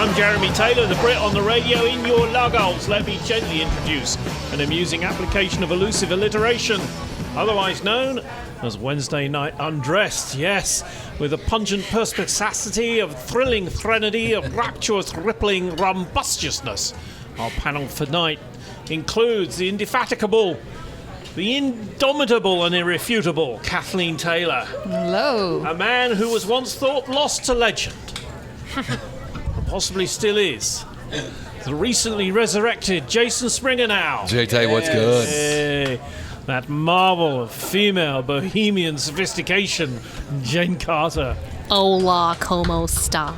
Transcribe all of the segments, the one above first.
I'm Jeremy Taylor, the Brit on the radio in your lugholes. Let me gently introduce an amusing application of elusive alliteration, otherwise known as Wednesday Night Undressed. Yes, with a pungent perspicacity of thrilling threnody of rapturous rippling rumbustious. Our panel for night includes the indefatigable, the indomitable and irrefutable Kathleen Taylor. Hello. A man who was once thought lost to legend, and possibly still is. The recently resurrected Jason Springer now. JT, what's good? Hey, that marvel of female bohemian sophistication, Jane Carter. Hola, como estas?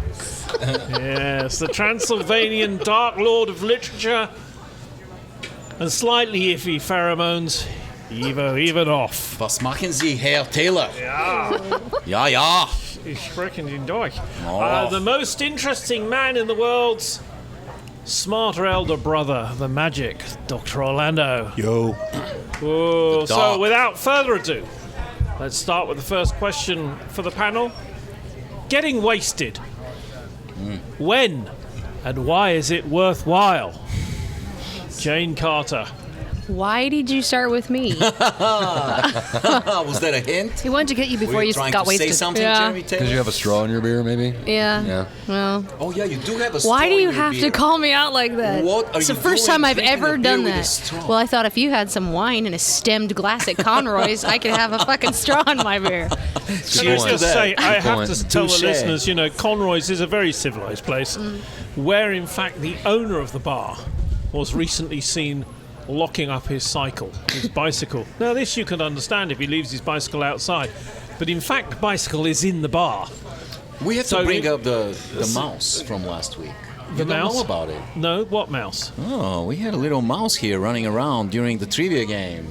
Yes, the Transylvanian Dark Lord of literature and slightly iffy pheromones, Ivo Ivanov. Was machen Sie, Herr Taylor? Ja, Ja, ja. ich spreche in Deutsch. Oh. The most interesting man in the world's smarter elder brother, the magic, Dr. Orlando. Yo. Oh, so Doc. without further ado, let's start with the first question for the panel. Getting wasted. When and why is it worthwhile? Jane Carter. Why did you start with me? Was that a hint? He wanted to get you before Were you trying got to wasted. say something, yeah. Jeremy Taylor? Because you have a straw in your beer, maybe? Yeah. Yeah. Well, Oh, yeah, you do have a straw why do you in your have beer. to call me out like that? What are it's you the first doing time I've drinking ever a beer done with a that. straw? Well, I thought if you had some wine and a stemmed glass at Conroy's, I could have a fucking straw in my beer. Can I Cheers to just that. say, I have point. to tell the Touche. listeners, Conroy's is a very civilised place, where in fact the owner of the bar was recently seen locking up his bicycle. Now this you can understand if he leaves his bicycle outside, but in fact the bicycle is in the bar. We have So to bring you- up the mouse from last week. The You don't mouse? know about it. No, what mouse? Oh, we had a little mouse here running around during the trivia game.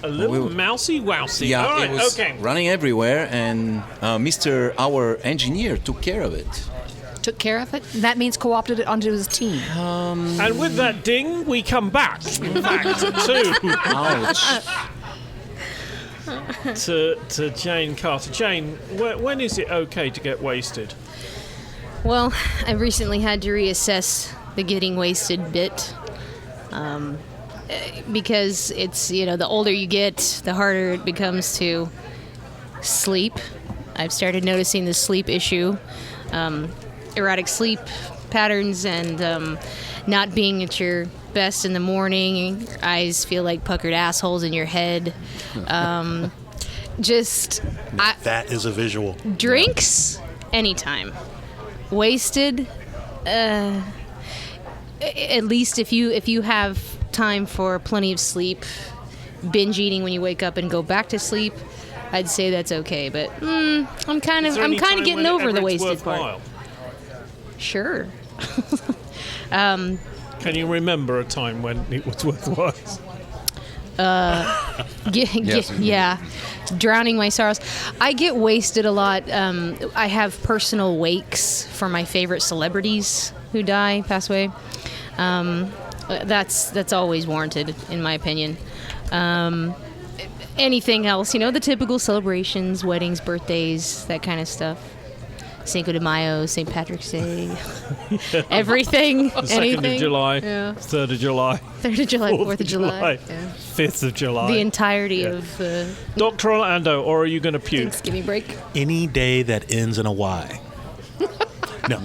A little mousy wousy. Yeah, All right, it was okay. running everywhere, and our engineer, took care of it. Took care of it. That means co-opted it onto his team. And with that ding, we come back, in fact, Ouch. to Jane Carter. Jane, when is it okay to get wasted? Well, I recently had to reassess the getting wasted bit. Because it's, the older you get, the harder it becomes to sleep. I've started noticing the sleep issue. Erratic sleep patterns and not being at your best in the morning. Your eyes feel like puckered assholes in your head. That is a visual. Drinks anytime. Wasted, at least if you have time for plenty of sleep, binge eating when you wake up and go back to sleep, I'd say that's okay. But I'm kind of getting over the wasted part. Sure. Can you remember a time when it was worthwhile? Yeah. Drowning my sorrows. I get wasted a lot. I have personal wakes for my favorite celebrities who pass away. That's always warranted, in my opinion. Anything else, the typical celebrations, weddings, birthdays, that kind of stuff. Cinco de Mayo, St. Patrick's Day, everything, The 2nd anything. of July, Yeah. 3rd of July, 3rd of July, 4th 4th of July. Yeah. 5th of July. The entirety of the Dr. Orlando, or are you going to puke? Thanksgiving break. Any day that ends in a Y. No.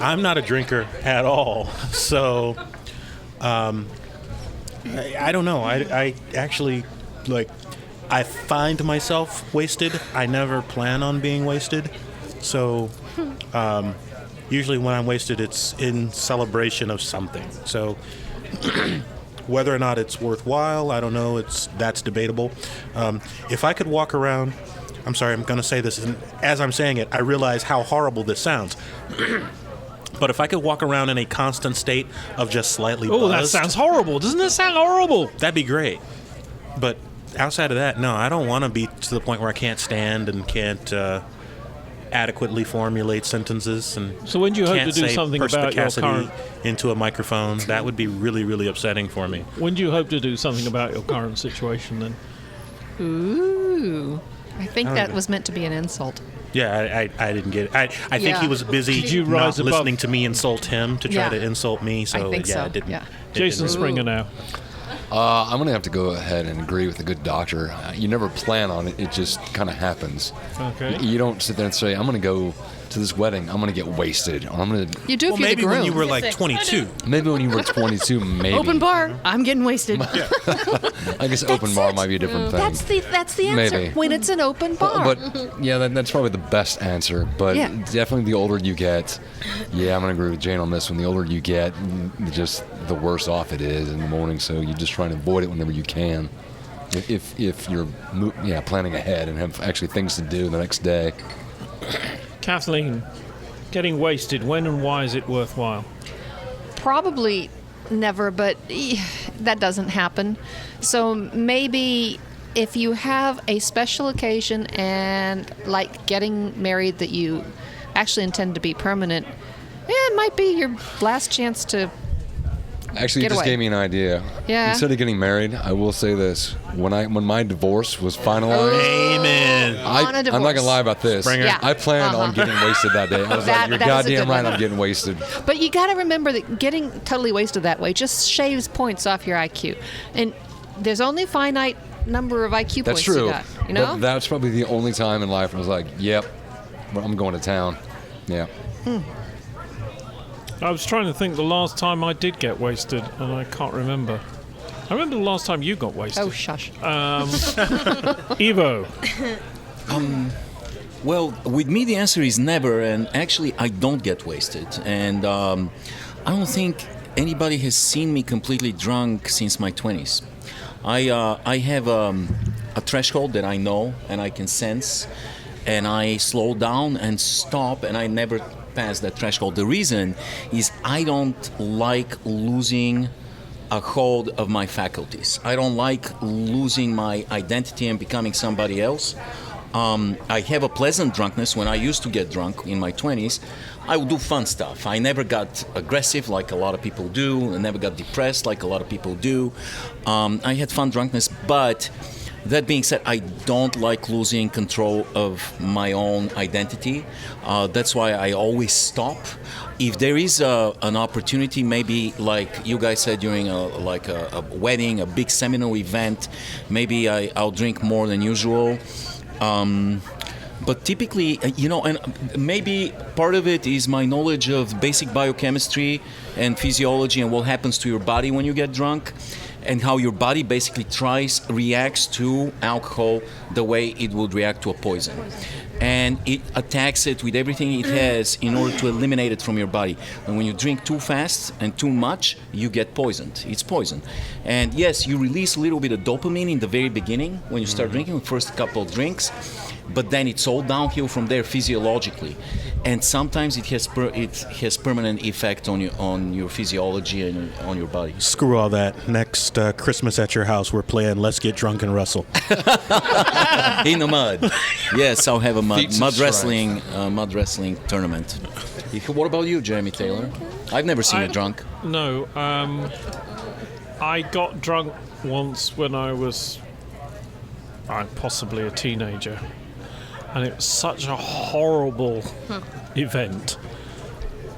I'm not a drinker at all. So, I don't know. I actually, I find myself wasted. I never plan on being wasted. So, usually when I'm wasted, it's in celebration of something. So, whether or not it's worthwhile, I don't know. That's debatable. If I could walk around, I'm sorry, I'm going to say this, and as I'm saying it, I realize how horrible this sounds. But if I could walk around in a constant state of just slightly Oh, that buzzed, sounds horrible. Doesn't that sound horrible? that'd be great. But outside of that, no, I don't want to be to the point where I can't stand and can't adequately formulate sentences. And So when do you hope can't to do say something about your perspicacity current... into a microphone? That would be really, really upsetting for me. When do you hope to do something about your current situation then? Ooh. I think that was meant to be an insult. Yeah, I didn't get it. I think Yeah. he was busy Did you not rise above- listening to me insult him to try Yeah. to insult me. So I think yeah, so. it didn't. Yeah. it Jason didn't- Springer now. I'm going to have to go ahead and agree with the good doctor. You never plan on it. It just kind of happens. Okay. You don't sit there and say, I'm going to go to this wedding. I'm going to get wasted. Or I'm going to... You do Well, if you're maybe the groom. when you were like 22. Maybe when you were 22, maybe. Open bar. I'm getting wasted. I guess open bar might be a different thing. That's the answer. Maybe. When it's an open bar. But yeah, that's probably the best answer. But Yeah. definitely the older you get, yeah, I'm going to agree with Jane on this one. The older you get, just the worse off it is in the morning. So you just try to avoid it whenever you can. If you're planning ahead and have actually things to do the next day. Kathleen, getting wasted, when and why is it worthwhile? Probably never, but that doesn't happen. So maybe if you have a special occasion and like getting married that you actually intend to be permanent, it might be your last chance to. Actually, you Get just away. gave me an idea. Yeah. Instead of getting married, I will say this: when my divorce was finalized, Amen. On a I'm not divorce. gonna lie about this. Springer. Yeah. I planned on getting wasted that day. I was That- like, "You're that was a goddamn good right, one. I'm getting wasted." But you got to remember that getting totally wasted that way just shaves points off your IQ, and there's only a finite number of IQ That's points true. you got. You know. But that's probably the only time in life I was like, "Yep, I'm going to town." Yeah. I was trying to think the last time I did get wasted, and I can't remember. I remember the last time you got wasted. Oh shush. Evo. Well, with me, the answer is never. And actually, I don't get wasted. And I don't think anybody has seen me completely drunk since my 20s. I have a threshold that I know and I can sense, and I slow down and stop, and I never pass that threshold. The reason is I don't like losing a hold of my faculties. I don't like losing my identity and becoming somebody else. I have a pleasant drunkenness. When I used to get drunk in my 20s, I would do fun stuff. I never got aggressive like a lot of people do. I never got depressed like a lot of people do. I had fun drunkenness, but that being said, I don't like losing control of my own identity. That's why I always stop. If there is an opportunity, maybe like you guys said during a wedding, a big seminal event, maybe I'll drink more than usual. But typically, and maybe part of it is my knowledge of basic biochemistry and physiology and what happens to your body when you get drunk, and how your body basically reacts to alcohol the way it would react to a poison. And it attacks it with everything it has in order to eliminate it from your body. And when you drink too fast and too much, you get poisoned. It's poison. And yes, you release a little bit of dopamine in the very beginning when you start drinking, the first couple of drinks, but then it's all downhill from there physiologically. And sometimes it has permanent effect on your physiology and on your body. Screw all that. Next Christmas at your house, we're playing Let's Get Drunk and Wrestle. In the mud. Yes, I'll have a Feats of mud wrestling tournament. What about you, Jeremy Taylor? I've never seen you drunk. No, I got drunk once when I was possibly a teenager, and it was such a horrible event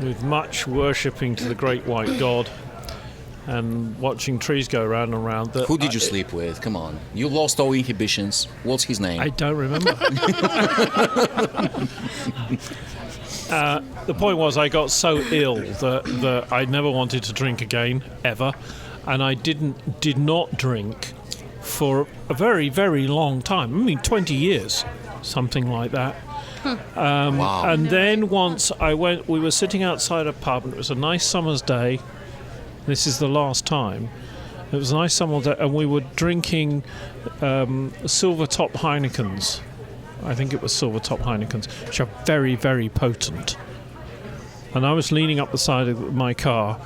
with much worshipping to the great white god and watching trees go round and round. That Who did you sleep with? Come on. You lost all inhibitions. What's his name? I don't remember. The point was, I got so ill that I never wanted to drink again, ever, and I did not drink for a very, very long time. I mean, 20 years, something like that. Wow. And then once we were sitting outside a pub, and it was a nice summer's day. This is the last time. It was a nice summer day, and we were drinking silver top Heinekens. I think it was silver top Heinekens, which are very, very potent. And I was leaning up the side of my car,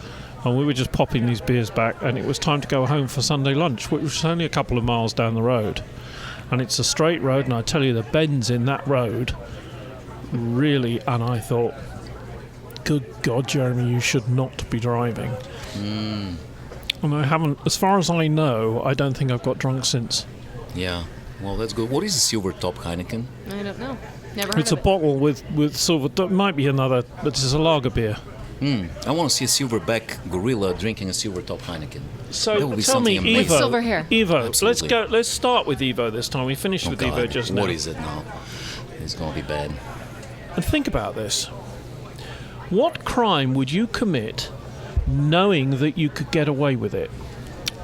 and we were just popping these beers back, and it was time to go home for Sunday lunch, which was only a couple of miles down the road. And it's a straight road, and I tell you, the bends in that road, really, and I thought, good God, Jeremy, you should not be driving. And I haven't, as far as I know, I don't think I've got drunk since. Yeah. Well, that's good. What is a silver top Heineken? I don't know. Never heard It's a of it. bottle with silver. It might be another, but it's a lager beer. I want to see a silverback gorilla drinking a silver top Heineken. That So would be tell me, something Evo. amazing. silver hair. Evo, Absolutely. let's start with Evo this time. We finished Oh, with God. Evo just now. What is it now? It's going to be bad. And think about this. What crime would you commit knowing that you could get away with it?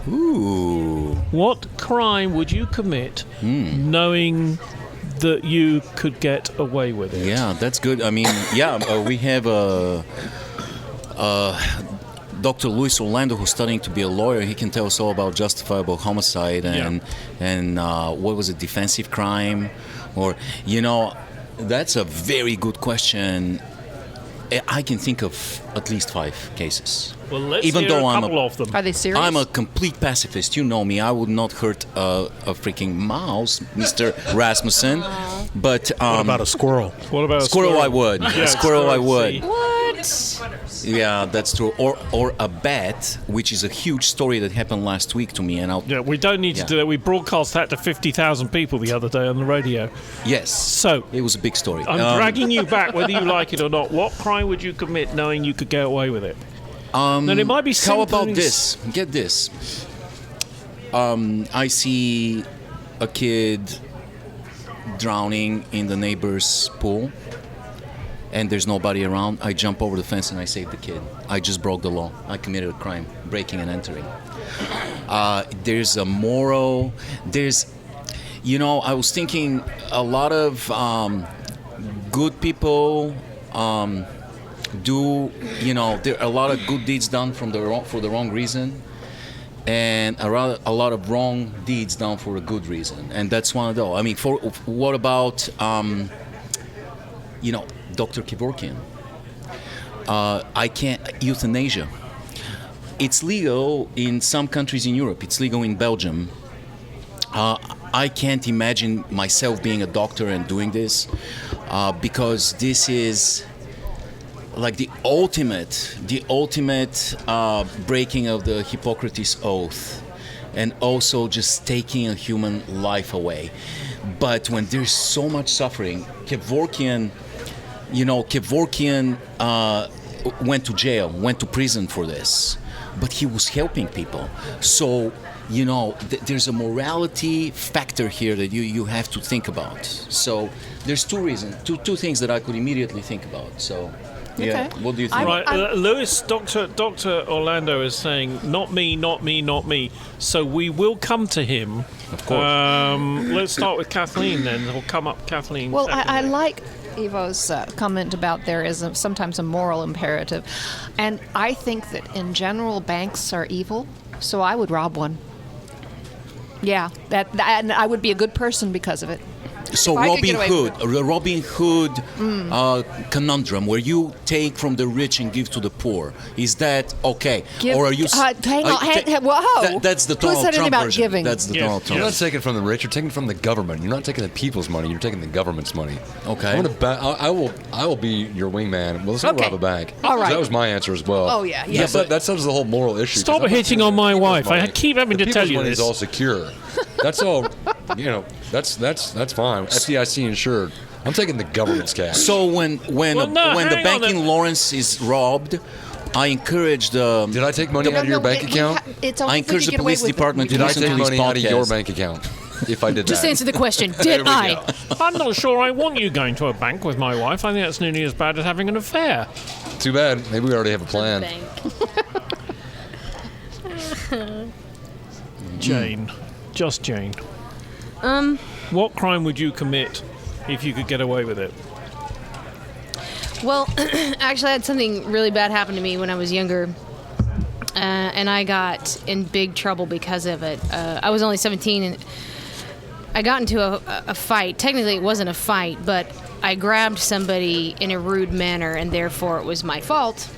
Ooh. What crime would you commit knowing that you could get away with it? Yeah, that's good. I mean, we have Dr. Luis Orlando, who's studying to be a lawyer. He can tell us all about justifiable homicide and what was it, defensive crime, or that's a very good question. I can think of at least 5 cases. Well, let's Even hear though a I'm couple of them. Are they serious? I'm a complete pacifist. You know me. I would not hurt a freaking mouse, Mr. Rasmussen. But What about a squirrel? What about a squirrel? I would. Yeah, A squirrel I would. see. What? Yeah, that's true. Or a bat, which is a huge story that happened last week to me. And Yeah, we don't need to Yeah. do that. We broadcast that to 50,000 people the other day on the radio. yes, So, it was a big story. I'm dragging you back whether you like it or not. What crime would you commit knowing you could get away with it? And it might be How about something- this? Get this. I see a kid drowning in the neighbor's pool, and there's nobody around. I jump over the fence and I save the kid. I just broke the law. I committed a crime, breaking and entering. There's a moral. I was thinking a lot of good people there are a lot of good deeds done for the wrong reason, and a lot of wrong deeds done for a good reason, and that's one of those. I mean, what about Dr. Kevorkian? I can't euthanasia. It's legal in some countries in Europe. It's legal in Belgium. I can't imagine myself being a doctor and doing this because this is like the ultimate breaking of the Hippocrates oath, and also just taking a human life away. But when there's so much suffering, Kevorkian went to jail, went to prison for this, but he was helping people. So there's a morality factor here that you have to think about. So there's two things that I could immediately think about. So yeah, Okay. what do you think? Right, Lewis, Dr. Orlando is saying, not me, not me, not me. So we will come to him. Of course. Let's start with Kathleen then. We'll come up, Kathleen. Well, I secondly. like Evo's comment about there is sometimes a moral imperative. And I think that in general, banks are evil, so I would rob one. Yeah, and I would be a good person because of it. So If I could get Robin Hood conundrum, where you take from the rich and give to the poor. Is that okay? Or are you? Whoa! That's the Who Donald said anything Trump about version. giving? That's the Yes, Donald yes. Trump. You're not taking from the rich. You're taking from the government. You're not taking the people's money. You're taking the government's money. Okay. I'm gonna I will be your wingman. Well, let's not Okay. rob a bank. All right. That was my answer as well. Oh, yeah, yeah. That settles the whole moral issue. Stop 'cause I'm not hitting taking on my the wife. people's I money. keep having The to tell people's you money this. is all secure. That's all. That's fine. FDIC insured. I'm taking the government's cash. So when Well, no, the hang bank on in then. Lawrence is robbed, I encourage the. Did I take money out of your bank account? It's I only if we encourage could the get away police with it. department Did to I listen take to this money out of your podcast. bank account? If I did Just that. answer the question. Did I? I'm not sure I want you going to a bank with my wife. I think that's nearly as bad as having an affair. Too bad. Maybe we already have a plan. Jane. Just Jane. What crime would you commit if you could get away with it? Well, actually, I had something really bad happen to me when I was younger, and I got in big trouble because of it. I was only 17, and I got into a fight. Technically, it wasn't a fight, but I grabbed somebody in a rude manner, and therefore it was my fault.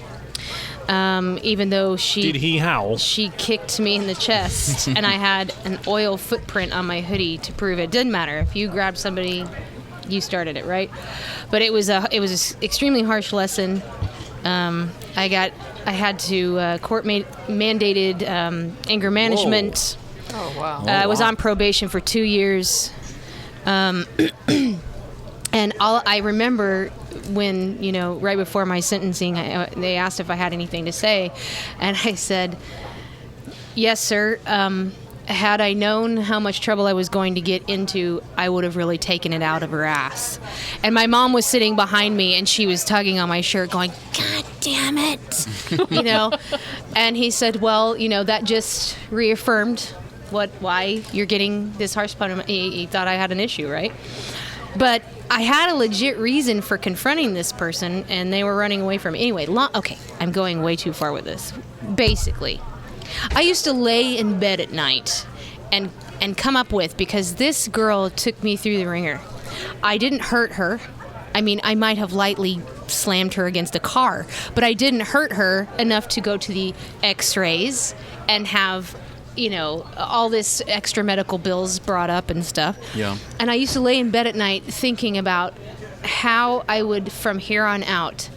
Even though Did he howl? she kicked me in the chest, and I had an oil footprint on my hoodie to prove it. Didn't matter if you grabbed somebody, you started it, right? But it was an extremely harsh lesson. I had to court mandated anger management. Oh wow! I was on probation for 2 years. And I remember when, right before my sentencing, they asked if I had anything to say. And I said, yes, sir. Had I known how much trouble I was going to get into, I would have really taken it out of her ass. And my mom was sitting behind me, and she was tugging on my shirt going, God damn it. And he said, well, that just reaffirmed why you're getting this harsh punishment. He thought I had an issue, right? But I had a legit reason for confronting this person, and they were running away from me. Anyway, okay, I'm going way too far with this. Basically, I used to lay in bed at night and come up with, because this girl took me through the ringer. I didn't hurt her. I mean, I might have lightly slammed her against a car, but I didn't hurt her enough to go to the x-rays and have all this extra medical bills brought up and stuff. Yeah. And I used to lay in bed at night thinking about how I would, from here on out,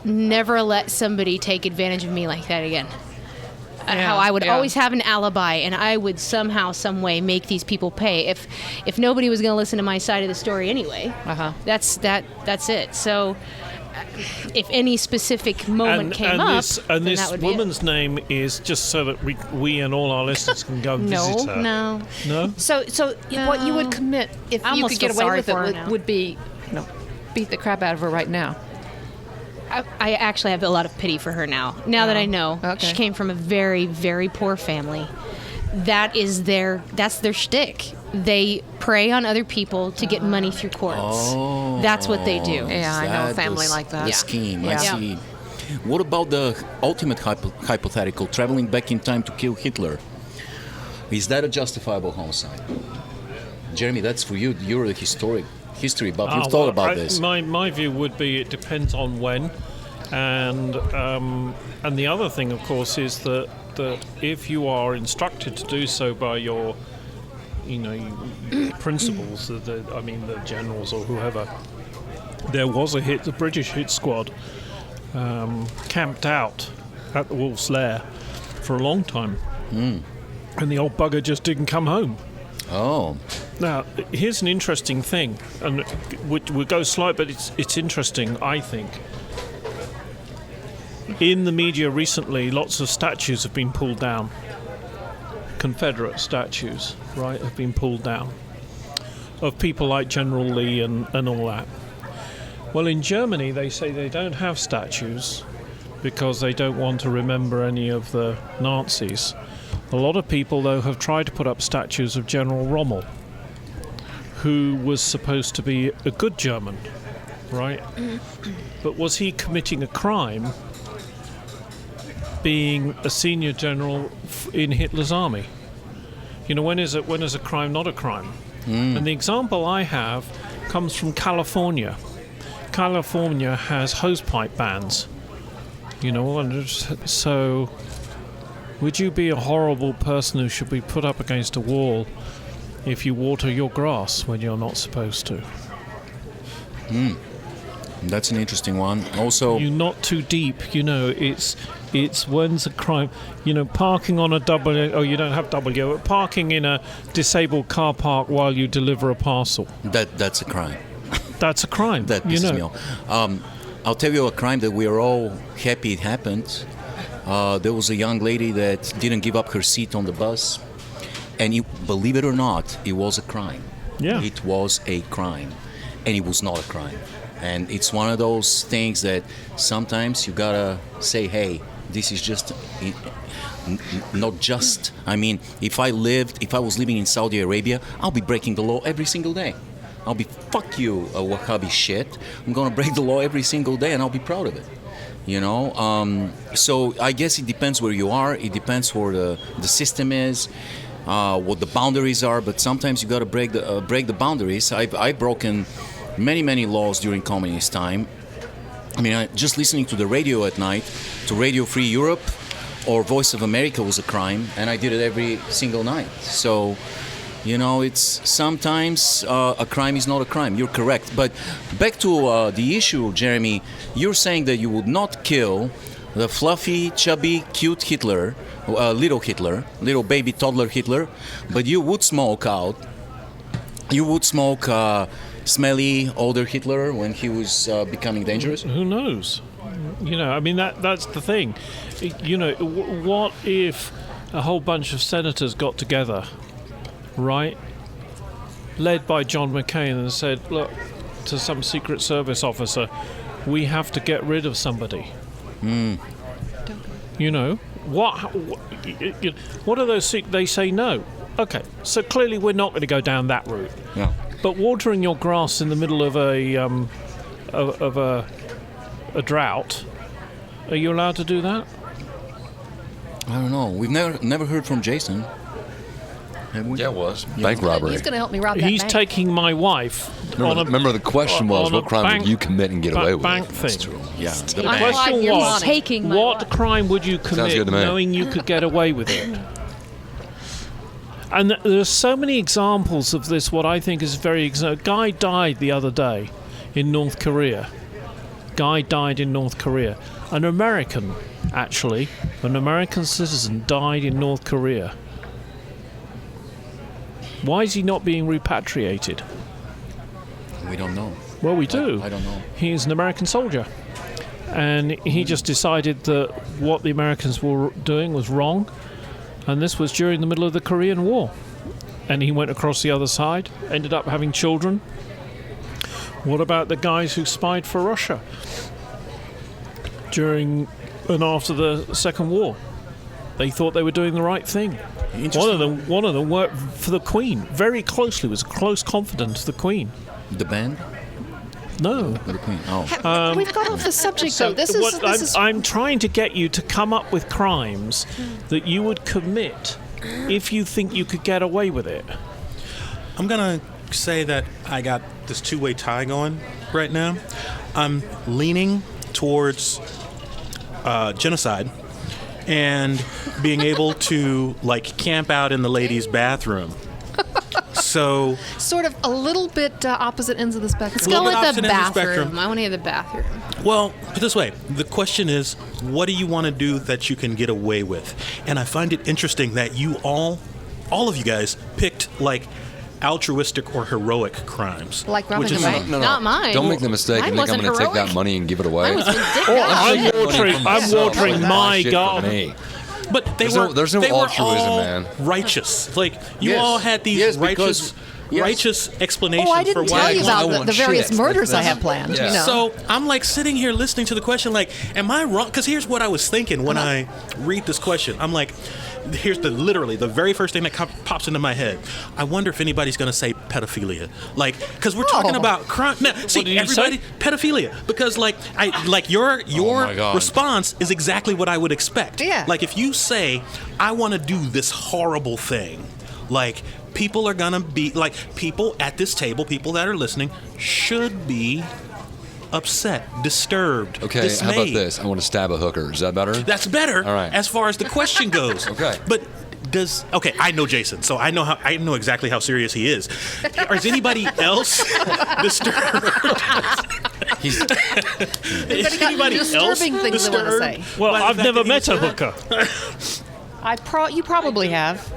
never let somebody take advantage of me like that again. How I would always have an alibi, and I would somehow, some way make these people pay. If nobody was going to listen to my side of the story anyway, that's it. So if any specific moment came up, then this that would woman's name is, just so that we and all our listeners can go visit her. No. So what you would commit if I you almost could get feel away sorry with for her it now. would be, beat the crap out of her right now. I actually have a lot of pity for her now. Now that I know she came from a very, very poor family. That's their shtick. They prey on other people to get money through courts. Oh, That's what they do. Yeah, I know a family like that. The scheme. I Yeah. see. What about the ultimate hypothetical, traveling back in time to kill Hitler? Is that a justifiable homicide? Jeremy, that's for you. You're a history buff. You've thought about this. My view would be it depends on when, and the other thing, of course, is that if you are instructed to do so by your principals, the generals or whoever, there was the British hit squad camped out at the Wolf's Lair for a long time, and the old bugger just didn't come home. Oh. Now, here's an interesting thing, and we'll go slight, but it's interesting, I think. In the media recently, lots of statues have been pulled down. Confederate statues, right, have been pulled down. Of people like General Lee and all that. Well, in Germany, they say they don't have statues because they don't want to remember any of the Nazis. A lot of people, though, have tried to put up statues of General Rommel, who was supposed to be a good German, right? But was he committing a crime being a senior general in Hitler's army? When is a crime not a crime? And the example I have comes from California. California has hosepipe bans, and so would you be a horrible person who should be put up against a wall if you water your grass when you're not supposed to? That's an interesting one. Also, you're not too deep. It's when's a crime. Parking on a double. Oh, you don't have double yellow. But parking in a disabled car park while you deliver a parcel. That's a crime. That's a crime. That pisses me off. I'll tell you a crime that we are all happy it happened. There was a young lady that didn't give up her seat on the bus, and believe it or not, it was a crime. Yeah. It was a crime, and it was not a crime. And it's one of those things that sometimes you gotta say, hey, this is just not just. I mean, if I was living in Saudi Arabia, I'll be breaking the law every single day. I'll be, fuck you, Wahhabi shit. I'm gonna break the law every single day, and I'll be proud of it. So I guess it depends where you are. It depends where the system is, what the boundaries are. But sometimes you got to break the boundaries. I've broken many laws during communist time. I mean, just listening to the radio at night, to Radio Free Europe or Voice of America was a crime, and I did it every single night. So, it's sometimes a crime is not a crime. You're correct. But back to the issue, Jeremy, you're saying that you would not kill the fluffy, chubby, cute Hitler, little baby toddler Hitler, but you would smoke out You would smoke smelly older Hitler when he was becoming dangerous? Who knows? You know, I mean, that's the thing. You know, what if a whole bunch of senators got together, right, led by John McCain, and said, look, to some Secret Service officer, we have to get rid of somebody. You know, what are those? They say no. Okay, so clearly we're not going to go down that route. No. But watering your grass in the middle of a drought, are you allowed to do that? I don't know. We've never heard from Jason. Have we? Yeah, it was. Bank robbery. He's going to help me rob that He's bank. taking my wife Remember the question was, on a what crime bank- would you commit and get away with? bank thing. That's true. Yeah. The The I bank. question you're was, taking my what wife. crime would you good commit to me. knowing you could get away with it? And there's so many examples of this. What I think is very a guy died the other day in North Korea. Guy died in North Korea. An American, actually, an American citizen died in North Korea. Why is he not being repatriated? We don't know. Well, we do. I don't know. He's an American soldier. And he just decided that what the Americans were doing was wrong. And this was during the middle of the Korean War. And he went across the other side, ended up having children. What about the guys who spied for Russia during and after the Second War? They thought they were doing the right thing. One of them worked for the Queen very closely, was a close confidant of the Queen. The band? No. The Queen. Oh. We've got off the subject, though. This what is I'm trying to get you to come up with crimes that you would commit if you think you could get away with it. I'm gonna say that I got this two-way tie going right now. I'm leaning towards genocide and being able to like camp out in the ladies' bathroom. So sort of a little bit opposite ends of the spectrum. Let's go little bit with the opposite ends of the bathroom. spectrum. I want to hear the bathroom. well, put it this way, the question is, what do you want to do that you can get away with? And I find it interesting that you all of you guys picked like altruistic or heroic crimes. Like robbing which a is bank. Not mine. Don't make the mistake Mine and think I'm wasn't going to take that heroic. money and give it away. Mine was ridiculous. I'm watering my garden. But There's no they were altruism, all man. righteous. Like you Yes. all had these Yes, righteous because- righteous explanations Oh, I for didn't why tell you I about want the various shit. murders I That's- have planned. yeah. You know. So I'm like sitting here listening to the question, like, am I wrong? Because here's what I was thinking when I read this question. I'm like, here's literally the very first thing that pops into my head. I wonder if anybody's going to say pedophilia, like, because we're talking Oh. about crime. Now, see, did you everybody say? pedophilia, because like your my God. response is exactly what I would expect. Yeah. Like if you say, I want to do this horrible thing, like. People are gonna be like people at this table. People that are listening should be upset, disturbed, Okay, dismayed. how about this? I want to stab a hooker. Is that better? That's better. All right. As far as the question goes. Okay. But I know Jason, so I know exactly how serious he is. Is anybody else disturbed? Anybody got anybody else disturbing things they want to disturbed? say? Well, by the I've fact never that he met a was- hooker. You probably have.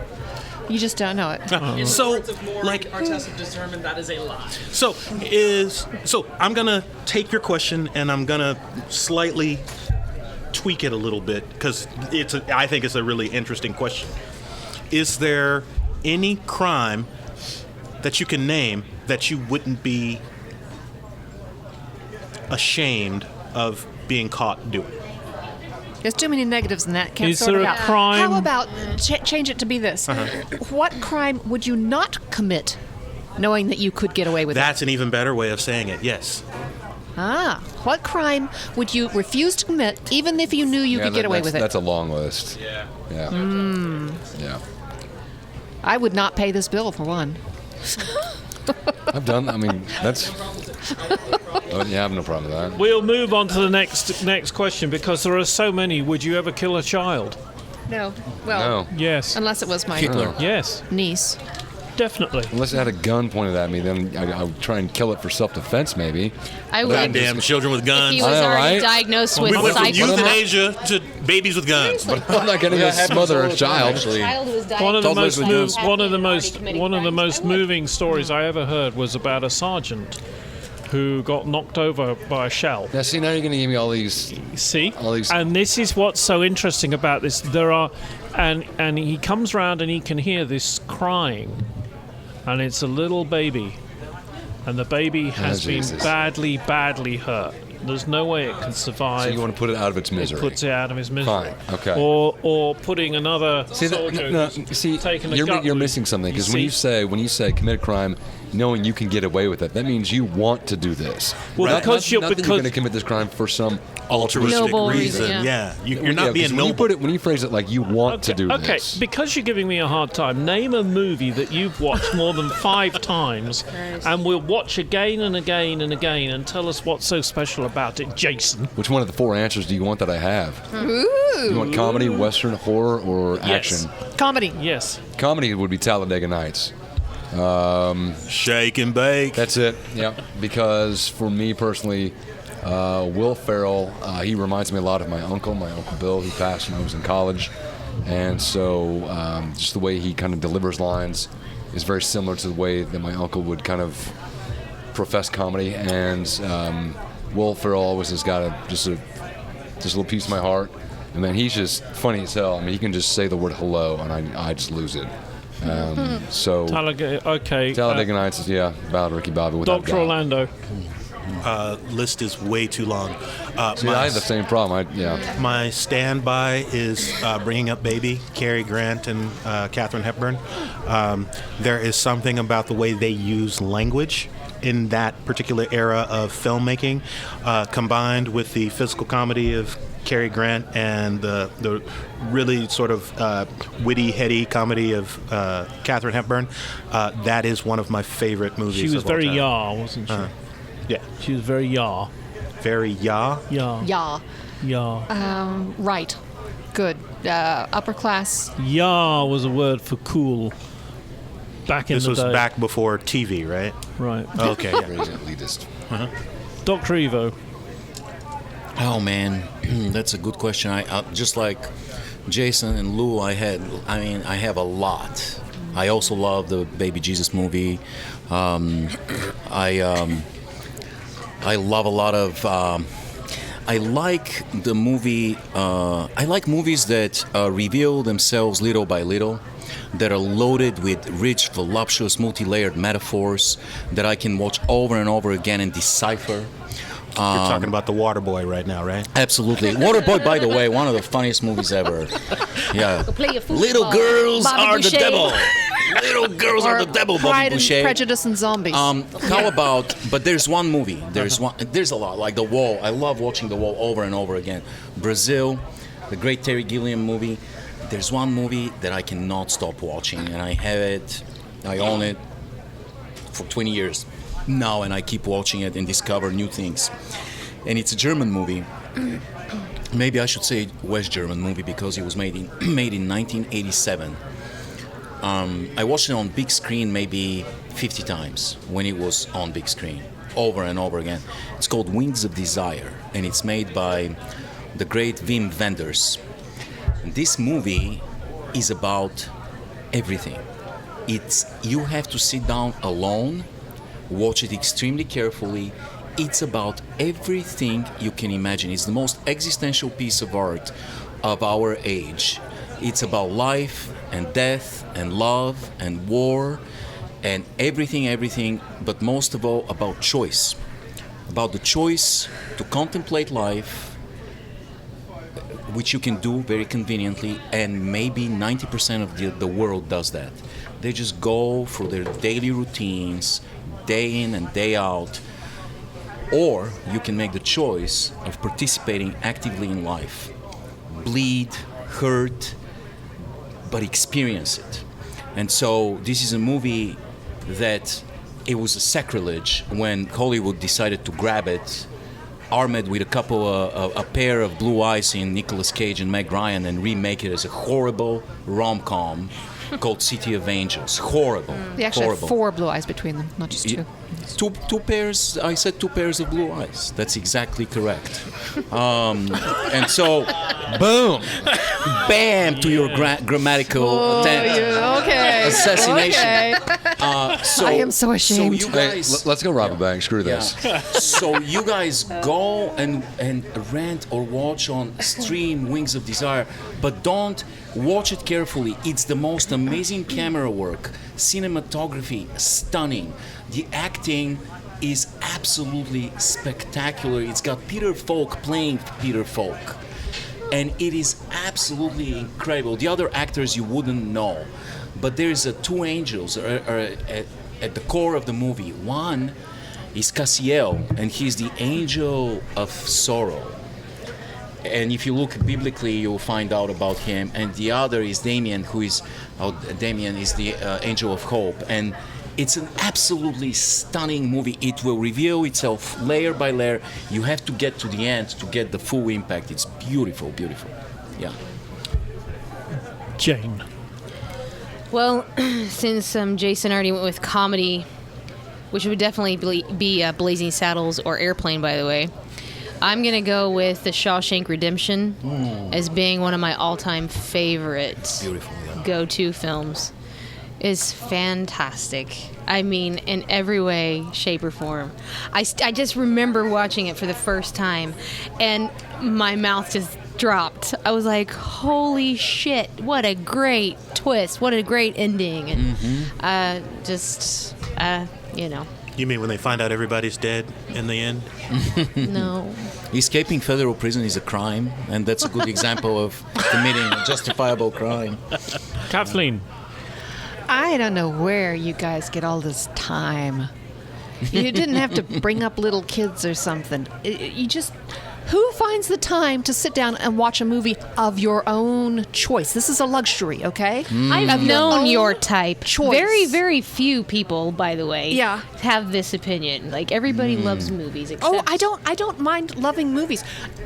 You just don't know it. So, like, our tests have determined that is a lie. so I'm gonna take your question and I'm gonna slightly tweak it a little bit because I think it's a really interesting question. Is there any crime that you can name that you wouldn't be ashamed of being caught doing? There's too many negatives in that. Can't Is sort there it a out. crime- How about change it to be this? What crime would you not commit, knowing that you could get away with That's an even better way of saying it. Yes. it? What crime would you refuse to commit, even if you knew you could get away with it? That's a long list. Yeah. Yeah. I would not pay this bill for one. I've done. I mean, that's. Oh, yeah, I have no problem with that. We'll move on to the next question because there are so many. Would you ever kill a child? No. Well, No. Yes. unless it was my Hitler. Yes. niece. definitely. Unless it had a gun pointed at me, then I would try and kill it for self-defense, maybe. I would. Goddamn children with If guns. he was I know, already right? diagnosed with We went from psychosis. euthanasia to babies with guns. I'm not going to smother a child. Actually. One of the Toddlers most with guns. one of the most moving stories I ever heard was about a sergeant who got knocked over by a shell. Now, see, now you're going to give me all these. See, All these- and this is what's so interesting about this. There are, and he comes round and he can hear this crying, and it's a little baby, and the baby has been Jesus. badly hurt. There's no way it can survive. So you want to put it out of its misery. Puts it out of his misery. Fine, okay. Or putting another See, soldier who's see, taken a you're gut wound. missing something because You see? when you say commit a crime, knowing you can get away with it, that means you want to do this. Well, Not- because you're- not that because- you're going to commit this crime for some Altruistic Noble reason. reason, Yeah. You're not 'cause being when you noble. when you phrase it like you want to do Okay, this. because you're giving me a hard time, name a movie that you've watched more than 5 times and we'll watch again and again and again and tell us what's so special about it, Jason. Which one of the 4 answers do you want that I have? You want comedy, western, horror, or action? Yes. Comedy. Yes. Comedy would be Talladega Nights. Shake and bake. That's it. Yeah. Because for me personally, Will Ferrell, he reminds me a lot of my Uncle Bill, who passed when I was in college. And so just the way he kind of delivers lines is very similar to the way that my uncle would kind of profess comedy. And Will Ferrell always has got just a little piece of my heart. And man, he's just funny as hell. I mean, he can just say the word hello, and I just lose it. So Talladega Nights is about Ricky Bobby without Dr. doubt. Orlando. List is way too long. See, I have the same problem. My standby is Bringing Up Baby, Cary Grant and Katharine Hepburn. There is something about the way they use language in that particular era of filmmaking, combined with the physical comedy of Cary Grant and the really sort of witty, heady comedy of Katharine Hepburn. That is one of my favorite movies. She was of all very time. yah, wasn't she? Yeah, She was very yah. very yah. Yah. Yeah. Yah. Right. Good. Upper class. Yah was a word for cool back in This the was day. back before TV, right? Right. Okay. Yeah. Crazy elitist. Dr. Evo. Oh man, that's a good question. I just like Jason and Lou. I have a lot. I also love the Baby Jesus movie. I love a lot of. I like the movie. I like movies that reveal themselves little by little, that are loaded with rich, voluptuous, multi-layered metaphors that I can watch over and over again and decipher. You're talking about The Waterboy right now, right? Absolutely. Waterboy, by the way, one of the funniest movies ever. Yeah. Play your football. Little girls Bobby are the Boucher. devil. Little girls Or are the devil, Bobby Pride and Boucher. Prejudice and Zombies. How about? But there's one movie. There's a lot like The Wall. I love watching The Wall over and over again. Brazil, the great Terry Gilliam movie. There's one movie that I cannot stop watching, and I have it. I own it for 20 years now, and I keep watching it and discover new things. And it's a German movie. Maybe I should say West German movie because it was made in 1987. I watched it on big screen maybe 50 times when it was on big screen, over and over again. It's called Wings of Desire, and it's made by the great Wim Wenders. This movie is about everything. You have to sit down alone, watch it extremely carefully. It's about everything you can imagine. It's the most existential piece of art of our age. It's about life and death and love and war and everything, but most of all about choice. About the choice to contemplate life, which you can do very conveniently, and maybe 90% of the world does that. They just go through their daily routines, day in and day out. Or you can make the choice of participating actively in life. Bleed, hurt, but experience it. And so this is a movie that it was a sacrilege when Hollywood decided to grab it, armed with a pair of blue eyes in Nicolas Cage and Meg Ryan, and remake it as a horrible rom-com called City of Angels. Horrible. They actually horrible. have 4 blue eyes between them, not just 2. Two pairs. I said 2 pairs of blue eyes. That's exactly correct. And so, boom, bam to your grammatical assassination. So, I am so ashamed. So you Hey, guys, let's go rob a bank. Screw this. so you guys go and rent or watch on stream Wings of Desire, but don't watch it carefully. It's the most amazing camera work, cinematography, stunning. The acting is absolutely spectacular. It's got Peter Falk playing Peter Falk, and it is absolutely incredible. The other actors you wouldn't know, but there's 2 angels at the core of the movie. One is Cassiel, and he's the angel of sorrow. And if you look biblically, you'll find out about him. And the other is Damien, Damien is the angel of hope. And it's an absolutely stunning movie. It will reveal itself layer by layer. You have to get to the end to get the full impact. It's beautiful, beautiful. Yeah. Jane. Well, since Jason already went with comedy, which would definitely be Blazing Saddles or Airplane, by the way, I'm going to go with The Shawshank Redemption as being one of my all-time favorite go-to films. It's fantastic. I mean, in every way, shape, or form. I just remember watching it for the first time, and my mouth just dropped. I was like, holy shit, what a great twist. What a great ending. And You mean when they find out everybody's dead in the end? No. Escaping federal prison is a crime, and that's a good example of committing a justifiable crime. Kathleen. I don't know where you guys get all this time. You didn't have to bring up little kids or something. You just... Who finds the time to sit down and watch a movie of your own choice? This is a luxury, okay? I've known your type. choice. Very, very few people, by the way, Yeah. have this opinion. Like, everybody loves movies. Except Oh, I don't mind loving movies.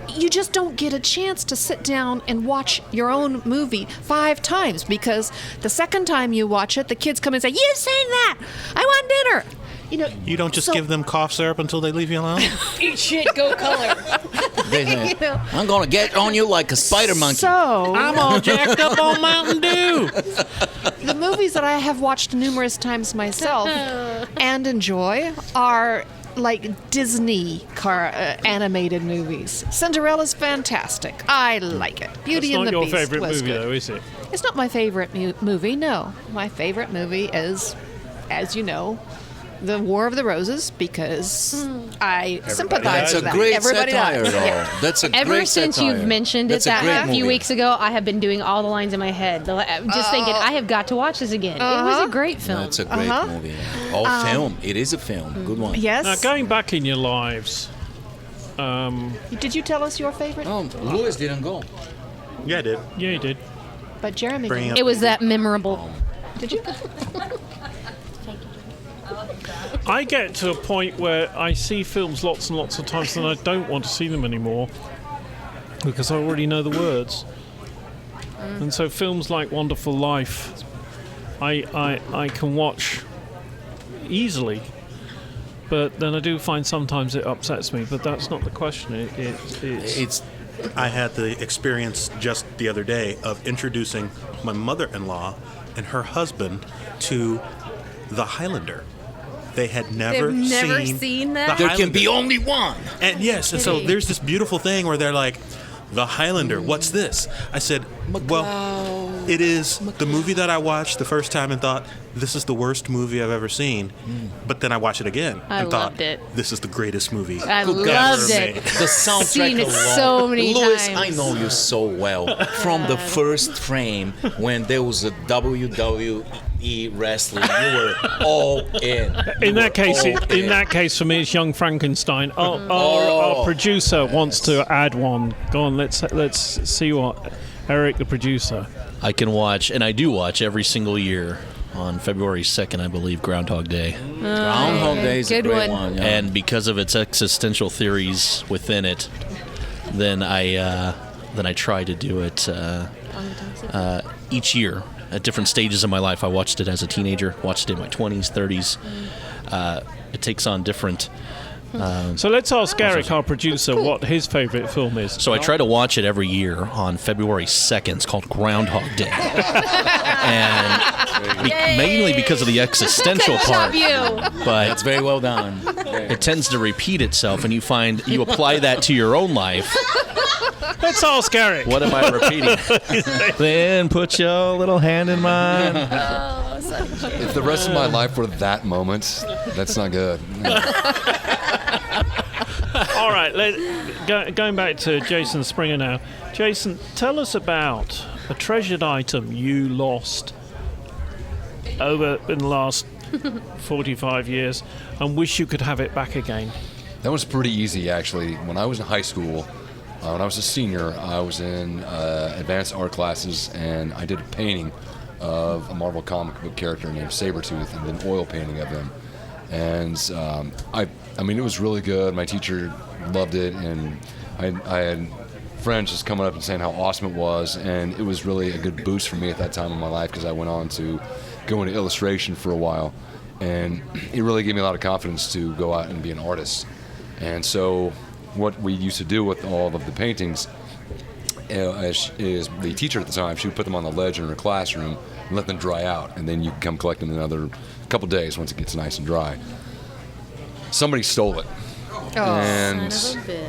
You just don't get a chance to sit down and watch your own movie 5 times, because the second time you watch it, the kids come and say, "You've seen that! I want dinner!" You don't just give them cough syrup until they leave you alone? Eat shit, go color. They say, I'm going to get on you like a spider monkey. So, I'm all jacked up on Mountain Dew. the movies that I have watched numerous times myself and enjoy are like Disney animated movies. Cinderella's fantastic. I like it. Beauty That's and not the your Beast favourite was movie, good. though, is it? It's not my favorite movie, no. My favorite movie is, as you know, The War of the Roses, because I sympathize That's a with that. great Everybody satire, does. though. Yeah. That's a Ever great since satire. you've mentioned That's it a great that a few movie. weeks ago, I have been doing all the lines in my head. Just thinking, I have got to watch this again. It was a great film. That's a great movie. Oh, film. It is a film. Good one. Yes. Now, going back in your lives, Did you tell us your favorite? Oh, Louis didn't go. Yeah, I did. yeah, you did. But Jeremy Bring did. up- It was that memorable. Did you? I get to a point where I see films lots and lots of times and I don't want to see them anymore because I already know the words. And so films like Wonderful Life, I can watch easily. But then I do find sometimes it upsets me. But that's not the question. It's I had the experience just the other day of introducing my mother-in-law and her husband to The Highlander. They had never, They've never seen that? The There can be Highlander. only one. And yes, and so there's this beautiful thing where they're like, The Highlander, what's this? I said, well, it is the movie that I watched the first time and thought, this is the worst movie I've ever seen. But then I watched it again I and thought, loved it. this is the greatest movie. I ever loved made. it. The soundtrack Seen it alone. so many Louis, times. I know you so well. From the first frame when there was a WWE wrestling, you were all in. in that case, for me, it's Young Frankenstein. Our producer wants to add one. Go on, let's see what Eric, the producer. I can watch, and I do watch every single year on February 2nd, I believe, Groundhog Day. Groundhog Day is a Good great one. one. Yeah. And because of its existential theories within it, then I try to do it each year. at different stages of my life. I watched it as a teenager, watched it in my 20s, 30s. It takes on different... So let's ask Eric, our producer, what his favourite film is. So I try to watch it every year on February 2nd. It's called Groundhog Day. And mainly because of the existential part. But That's very well done. it tends to repeat itself, and you apply that to your own life. Let's ask Eric. What am I repeating? Then put your little hand in mine. If the rest of my life were that moment, that's not good. All right, going back to Jason Springer now. Jason, tell us about a treasured item you lost over in the last 45 years and wish you could have it back again. That was pretty easy, actually. When I was in high school, when I was a senior, I was in advanced art classes, and I did a painting of a Marvel comic book character named Sabretooth, and an oil painting of him. And I mean, it was really good. My teacher loved it, and I had friends just coming up and saying how awesome it was, and it was really a good boost for me at that time in my life, because I went on to go into illustration for a while, and it really gave me a lot of confidence to go out and be an artist. And so what we used to do with all of the paintings is the teacher at the time, she would put them on the ledge in her classroom and let them dry out, and then you can come collect them in another couple days once it gets nice and dry. Somebody stole it. And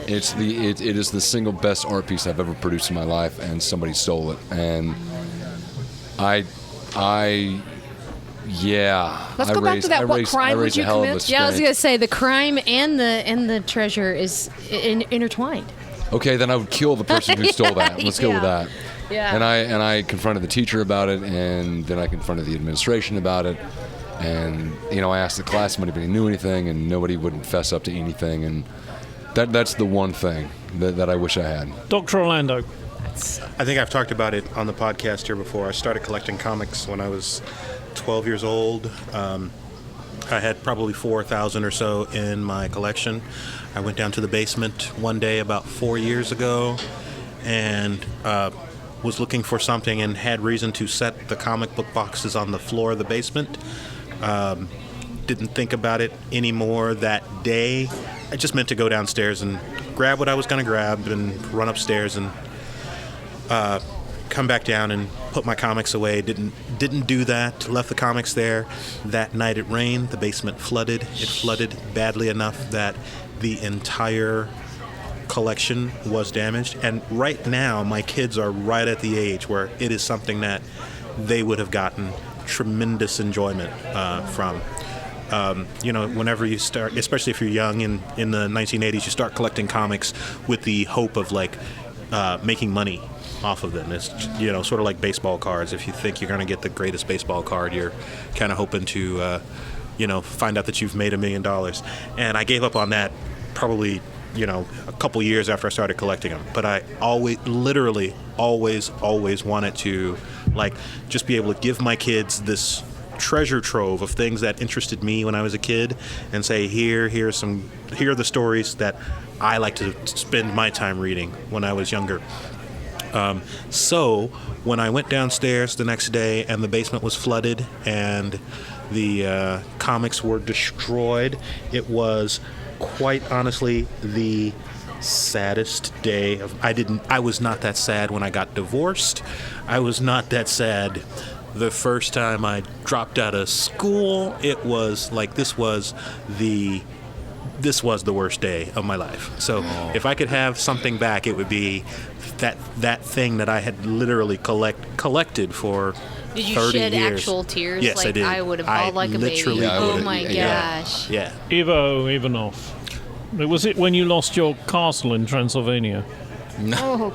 it is the single best art piece I've ever produced in my life, and somebody stole it. And Let's go back to that. What crime would you commit? Yeah, I was gonna say the crime and the treasure is intertwined. Okay, then I would kill the person who stole that. Let's go with that. Yeah. And I confronted the teacher about it, and then I confronted the administration about it. And I asked the class if anybody knew anything, and nobody would fess up to anything. And that's the one thing that I wish I had. Dr. Orlando. I think I've talked about it on the podcast here before. I started collecting comics when I was 12 years old. I had probably 4,000 or so in my collection. I went down to the basement one day about 4 years ago and was looking for something and had reason to set the comic book boxes on the floor of the basement. Didn't think about it anymore that day. I just meant to go downstairs and grab what I was going to grab and run upstairs and come back down and put my comics away. Didn't do that. Left the comics there. That night it rained. The basement flooded. It flooded badly enough that the entire collection was damaged. And right now my kids are right at the age where it is something that they would have gotten tremendous enjoyment from. Whenever you start, especially if you're young in the 1980s, you start collecting comics with the hope of making money off of them. It's sort of like baseball cards. If you think you're going to get the greatest baseball card, you're kind of hoping to find out that you've made $1 million. And I gave up on that probably a couple years after I started collecting them. But I always wanted to just be able to give my kids this treasure trove of things that interested me when I was a kid, and say, here are the stories that I like to spend my time reading when I was younger. So when I went downstairs the next day and the basement was flooded and the comics were destroyed, it was quite honestly the saddest day I was not that sad when I got divorced. I was not that sad the first time I dropped out of school. It was this was the worst day of my life. So if I could have something back, it would be that thing that I had literally collected for 30 years. Did you shed actual tears? Yes, I did. I would have bawled like a baby. Yeah, oh my gosh. Yeah. Ivo Ivanov. Was it when you lost your castle in Transylvania? No.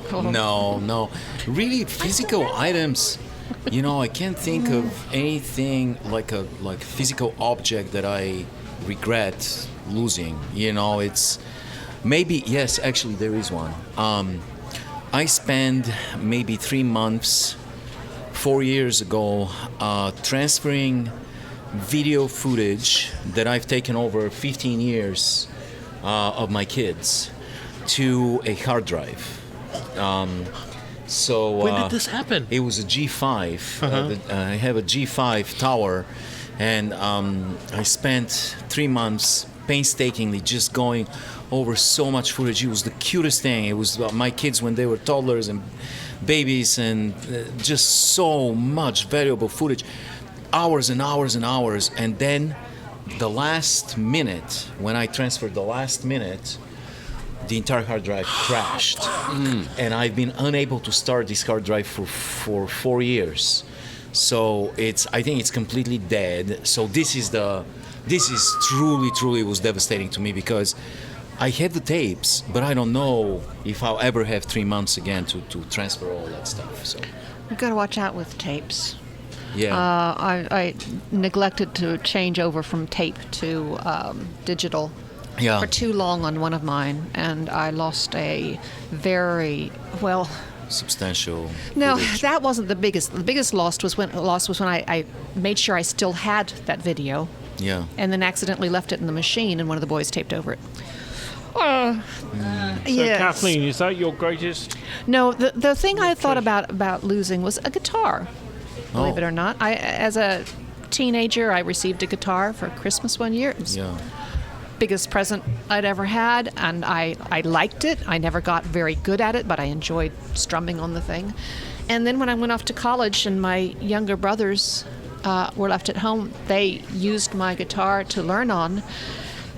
Really, physical items. I can't think of anything like a physical object that I regret losing. It's maybe, yes, actually there is one. I spent maybe 3 months 4 years ago transferring video footage that I've taken over 15 years of my kids to a hard drive. So When did this happen? It was a G5. I have a G5 tower, and I spent 3 months painstakingly just going over so much footage. It was the cutest thing. It was my kids when they were toddlers and babies, and just so much valuable footage. Hours and hours and hours. And then the last minute, when I transferred the last minute, the entire hard drive crashed. And I've been unable to start this hard drive for 4 years. So I think it's completely dead. So this is truly was devastating to me, because I have the tapes, but I don't know if I'll ever have 3 months again to transfer all that stuff. So You've got to watch out with tapes. yeah. I neglected to change over from tape to digital Yeah. for too long on one of mine, and I lost a very Substantial. No, footage. that wasn't the biggest. The biggest loss was when I made sure I still had that video, Yeah. and then accidentally left it in the machine, and one of the boys taped over it. So, Yes. Kathleen, is that your greatest? No, the thing I thought about losing was a guitar. Believe it or not, as a teenager, I received a guitar for Christmas one year. It was Yeah. biggest present I'd ever had, and I liked it. I never got very good at it, but I enjoyed strumming on the thing. And then when I went off to college and my younger brothers were left at home, they used my guitar to learn on,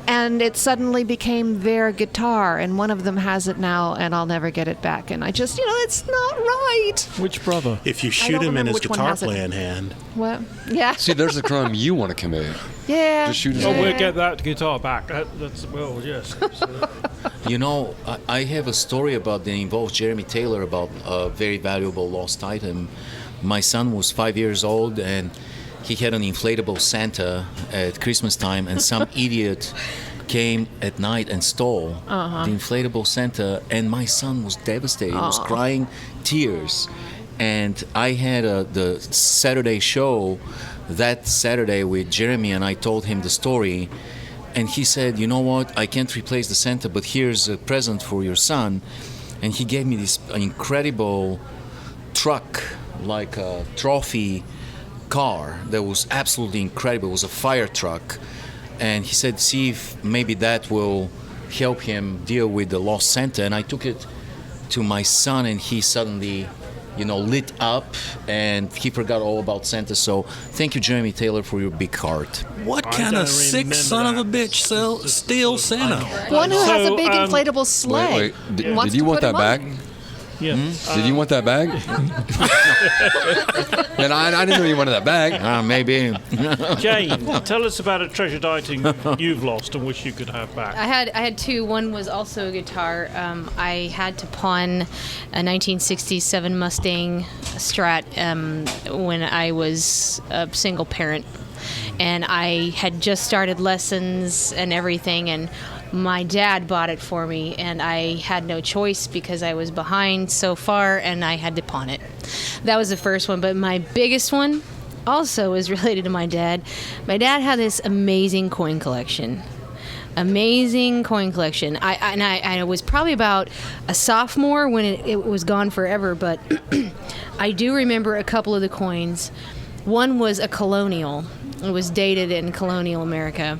and it suddenly became their guitar, and one of them has it now, and I'll never get it back. And I just, it's not right. Which brother? If you don't shoot him in remember his which one guitar has it. playing hand, Well, yeah. See, there's the crime you want to commit. Yeah. Just shoot his Oh, hand. we'll get that guitar back. That's yes. You know, I have a story that involves Jeremy Taylor about a very valuable lost item. My son was 5 years old, and he had an inflatable Santa at Christmas time, and some idiot came at night and stole the inflatable Santa, and my son was devastated. He was crying tears. And I had the Saturday show that Saturday with Jeremy, and I told him the story, and he said, "You know what, I can't replace the Santa, but here's a present for your son." And he gave me this incredible truck, like a trophy car that was absolutely incredible. It was a fire truck. And he said, "See if maybe that will help him deal with the lost Santa." And I took it to my son, and he suddenly, lit up, and he forgot all about Santa. So thank you, Jeremy Taylor, for your big heart. What I kind don't of sick remember son of a that. bitch steals Santa? One who has a big So, inflatable sleigh. Wait. and wants Did you to want put that him on. back? Yeah. Did you want that bag? And I didn't know you wanted that bag. Maybe. Jane, tell us about a treasured item you've lost and wish you could have back. I had two. One was also a guitar. I had to pawn a 1967 Mustang Strat when I was a single parent, and I had just started lessons and everything, and my dad bought it for me, and I had no choice because I was behind so far, and I had to pawn it. That was the first one, but my biggest one also is related to my dad. My dad had this amazing coin collection. I was probably about a sophomore when it was gone forever, but I do remember a couple of the coins. One was a colonial. It was dated in colonial America.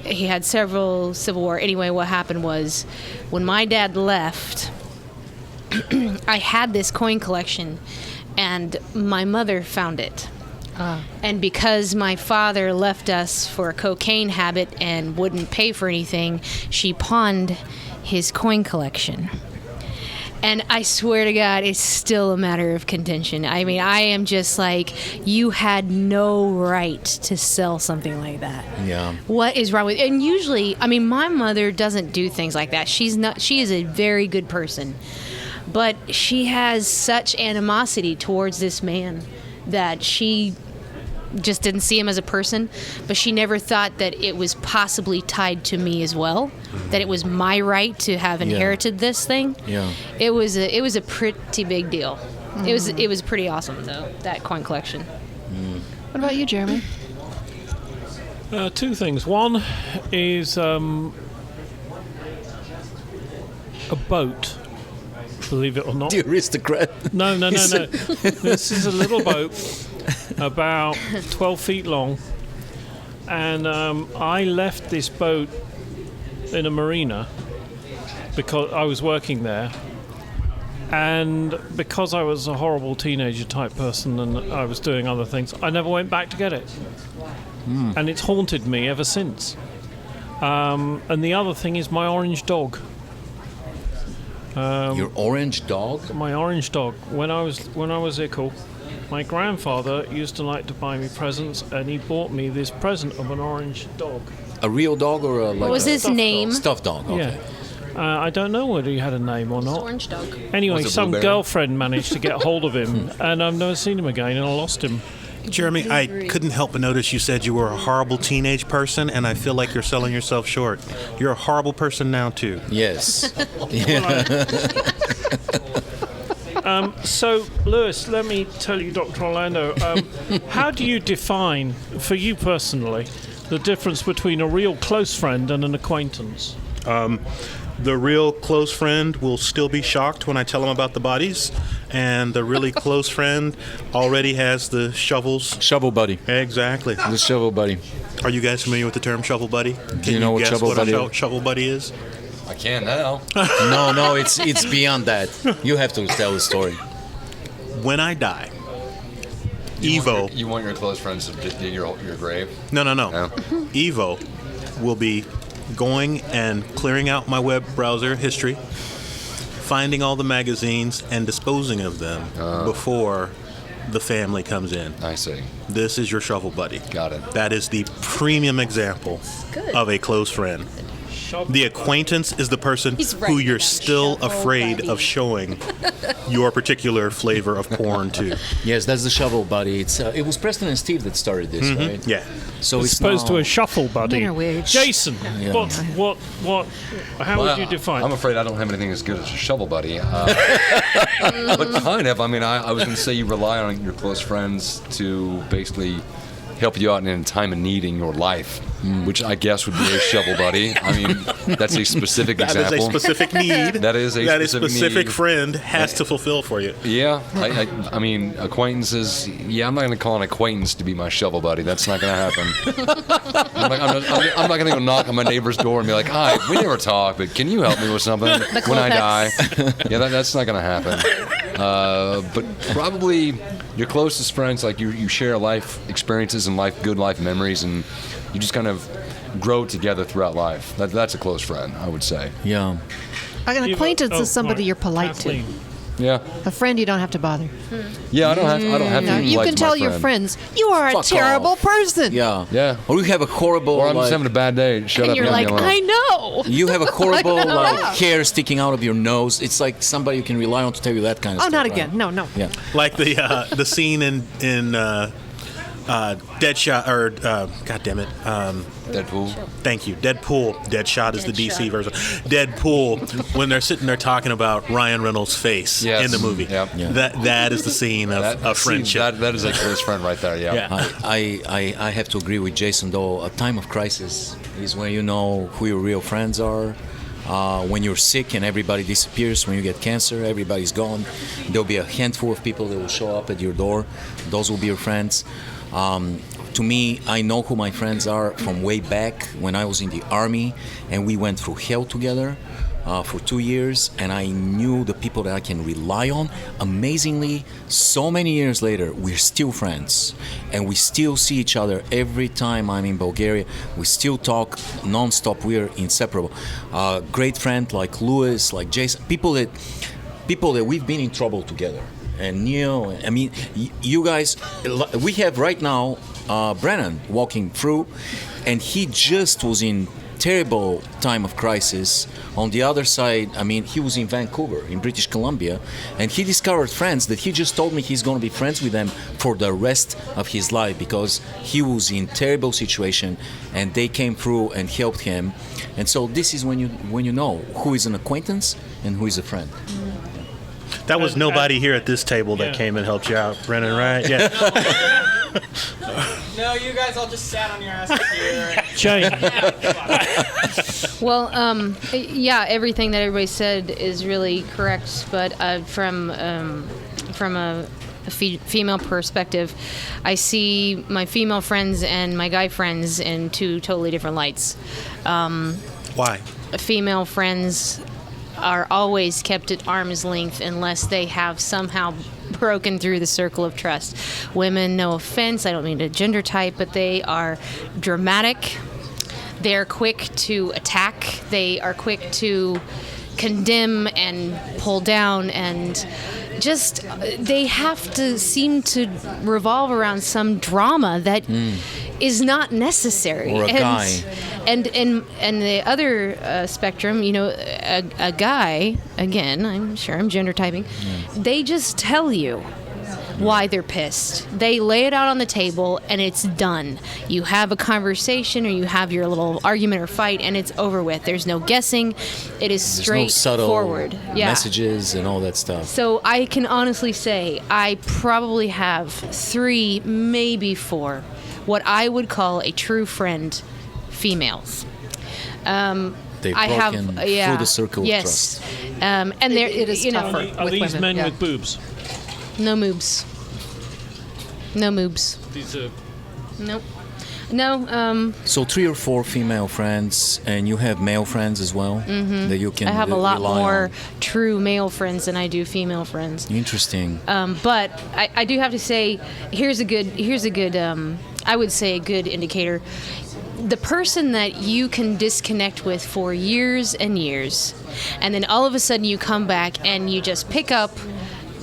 He had several Civil War. Anyway, what happened was when my dad left, I had this coin collection, and my mother found it. And because my father left us for a cocaine habit and wouldn't pay for anything, she pawned his coin collection. And I swear to God, it's still a matter of contention. I mean, I am just like, you had no right to sell something like that. Yeah. What is wrong with? And usually, I mean, my mother doesn't do things like that. She is a very good person, but she has such animosity towards this man that she just didn't see him as a person, but she never thought that it was possibly tied to me as well, that it was my right to have inherited this thing. Yeah. It was a pretty big deal. It was pretty awesome though, that coin collection. What about you, Jeremy? Two things. One is a boat believe it or not. The aristocrat. No. This is a little boat, about 12 feet long, and I left this boat in a marina because I was working there, and because I was a horrible teenager type person and I was doing other things, I never went back to get it. And it's haunted me ever since. And the other thing is my orange dog. Your orange dog? My orange dog. When I was ickle, my grandfather used to like to buy me presents, and he bought me this present of an orange dog. A real dog or a What was his stuffed name? stuffed dog? Okay. Yeah. I don't know whether he had a name or not. Orange dog. Anyway, Was it some Blueberry? girlfriend managed to get hold of him, and I've never seen him again, and I lost him. Jeremy, I couldn't help but notice you said you were a horrible teenage person, and I feel like you're selling yourself short. You're a horrible person now, too. Yes. So, Lewis, let me tell you, Dr. Orlando, how do you define, for you personally, the difference between a real close friend and an acquaintance? The real close friend will still be shocked when I tell them about the bodies, and the really close friend already has the shovels. Shovel buddy. Exactly. The shovel buddy. Are you guys familiar with the term shovel buddy? Can you know what guess shovel what buddy a is? shovel buddy is? I can now. No, it's beyond that. You have to tell the story. When I die, You want your close friends to dig your grave? No. No? Evo will be going and clearing out my web browser history, finding all the magazines, and disposing of them before the family comes in. I see. This is your shovel buddy. Got it. That is the premium example of a close friend. The acquaintance is the person He's who writing you're down still shovel afraid buddy. of showing your particular flavor of porn to. Yes, that's the shovel buddy. It was Preston and Steve that started this, right? Yeah. So As it's opposed to now- a shuffle buddy. Men are weird. Jason, Yeah. what, how would you define? I'm afraid I don't have anything as good as a shovel buddy. But kind of. I mean, I was going to say you rely on your close friends to basically help you out in a time of need in your life, which I guess would be a shovel buddy. I mean, that's a specific That example. is a specific need. That is a specific need. friend has to fulfill for you. Yeah, I mean, acquaintances. Yeah, I'm not going to call an acquaintance to be my shovel buddy. That's not going to happen. I'm not going to go knock on my neighbor's door and be like, "Hi, we never talk, but can you help me with something when I die?" Yeah, that's not going to happen. But probably your closest friends, like you share life experiences and good life memories, and you just kind of grow together throughout life. That's a close friend, I would say. Yeah. An acquaintance is somebody you're polite Kathleen. to. Yeah, A friend you don't have to bother. yeah. I don't have No, to. Be you polite can to my tell your friend. friends, you are Fuck a terrible off. person. Yeah. Yeah. Or you have a horrible. Or I'm like, just having a bad day. Shut And up. you're leave like, me alone. I know. You have a horrible hair sticking out of your nose. It's like somebody you can rely on to tell you that kind of Oh, stuff. not right? again. No. Yeah. Like the scene in Deadshot, or God damn it, Deadpool. thank you, Deadpool. Deadshot is the DC version. Deadpool, when they're sitting there talking about Ryan Reynolds' face Yes. in the movie. Yep. Yeah. That is the scene of friendship. That is a close friend right there. Yeah. Yeah. I have to agree with Jason though. A time of crisis is when you know who your real friends are. When you're sick and everybody disappears, when you get cancer, everybody's gone. There'll be a handful of people that will show up at your door. Those will be your friends. To me, I know who my friends are from way back when I was in the army, and we went through hell together for 2 years, and I knew the people that I can rely on. Amazingly, so many years later, we're still friends, and we still see each other every time I'm in Bulgaria. We still talk nonstop. We're inseparable. Great friend like Lewis, like Jason, people that we've been in trouble together. And Neil, I mean, you guys, we have right now Brennan walking through, and he just was in terrible time of crisis. On the other side, I mean, he was in Vancouver, in British Columbia, and he discovered friends that he just told me he's going to be friends with them for the rest of his life because he was in terrible situation, and they came through and helped him. And so this is when you know who is an acquaintance and who is a friend. That was nobody here at this table that Yeah. came and helped you out, Brennan, right? Yeah. No, you guys all just sat on your asses here. Jane. Well, yeah, everything that everybody said is really correct, but from a female perspective, I see my female friends and my guy friends in two totally different lights. Why? Female friends are always kept at arm's length unless they have somehow broken through the circle of trust. Women, no offense, I don't mean to gender type, but they are dramatic. They're quick to attack. They are quick to condemn and pull down, and just they have to seem to revolve around some drama that is not necessary. Or a guy. And the other spectrum, you know, a guy, again, I'm sure I'm gender typing, they just tell you why they're pissed. They lay it out on the table and it's done. You have a conversation or you have your little argument or fight and it's over with. There's no guessing. It is straightforward. There's no subtle messages and all that stuff. So I can honestly say I probably have 3, maybe 4, what I would call a true friend females. They've I broken have, yeah, through the circle of yes. trust. And there, It is you know, tougher. Are with these women, men yeah. with boobs? no moobs. No moobs. These are. Nope. No. So 3 or 4 female friends, and you have male friends as well that you can I have a lot rely more on. true male friends than I do female friends. Interesting. But I do have to say, here's a good, I would say a good indicator. The person that you can disconnect with for years and years, and then all of a sudden you come back and you just pick up.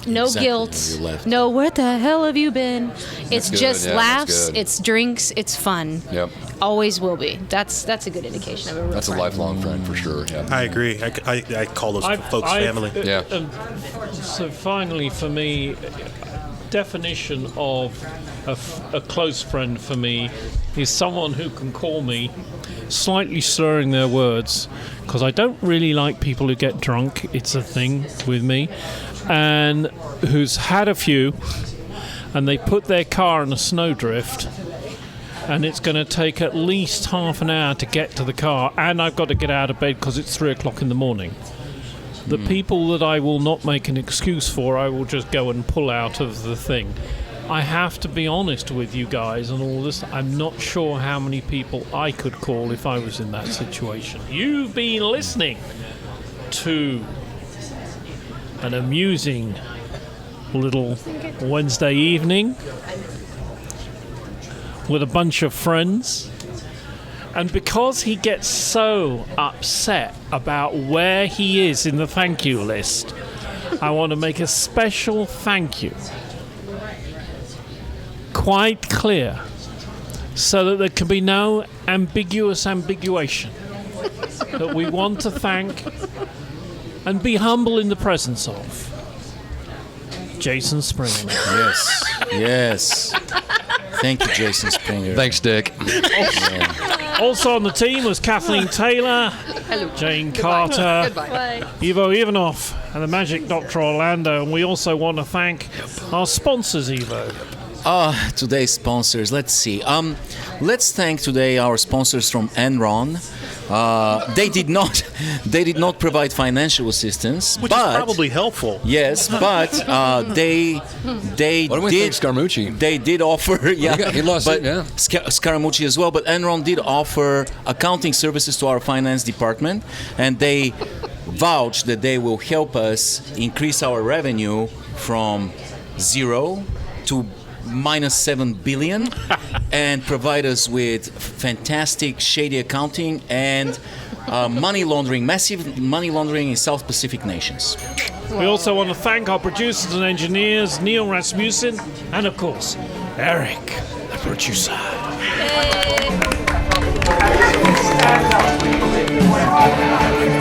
No Exactly, guilt. you left. No, where the hell have you been? It's good, just yeah, that's laughs. good. It's drinks. It's fun. Yep. Always will be. That's a good indication of a real That's a friend. lifelong friend for sure. Yeah. I agree. I call those folks family. Yeah. So finally, for me, definition of a close friend for me is someone who can call me, slightly slurring their words, because I don't really like people who get drunk. It's a thing with me, and who's had a few, and they put their car in a snowdrift, and it's going to take at least half an hour to get to the car, and I've got to get out of bed because it's 3 o'clock in the morning. The people that I will not make an excuse for, I will just go and pull out of the thing. I have to be honest with you guys and all this. I'm not sure how many people I could call if I was in that situation. You've been listening to an amusing little Wednesday evening with a bunch of friends. And because he gets so upset about where he is in the thank you list, I want to make a special thank you. Quite clear, so that there can be no ambiguation. That we want to thank and be humble in the presence of Jason Springer. Yes. Yes. Thank you, Jason Springer. Thanks, Dick. Also on the team was Kathleen Taylor, Jane Carter, Ivo Ivanov, and the Magic Dr. Orlando. And we also want to thank our sponsors, Ivo. Today's sponsors. Let's see. Let's thank today our sponsors from Enron. They did not provide financial assistance, Which but is probably helpful. yes, but they What do we think, Scaramucci? They did offer, yeah, He lost but it, yeah. Scaramucci as well. But Enron did offer accounting services to our finance department, and they vouched that they will help us increase our revenue from 0 to -7 billion and provide us with fantastic shady accounting and money laundering, massive money laundering in South Pacific nations. We also want to thank our producers and engineers, Neil Rasmussen, and of course, Eric, the producer. Hey.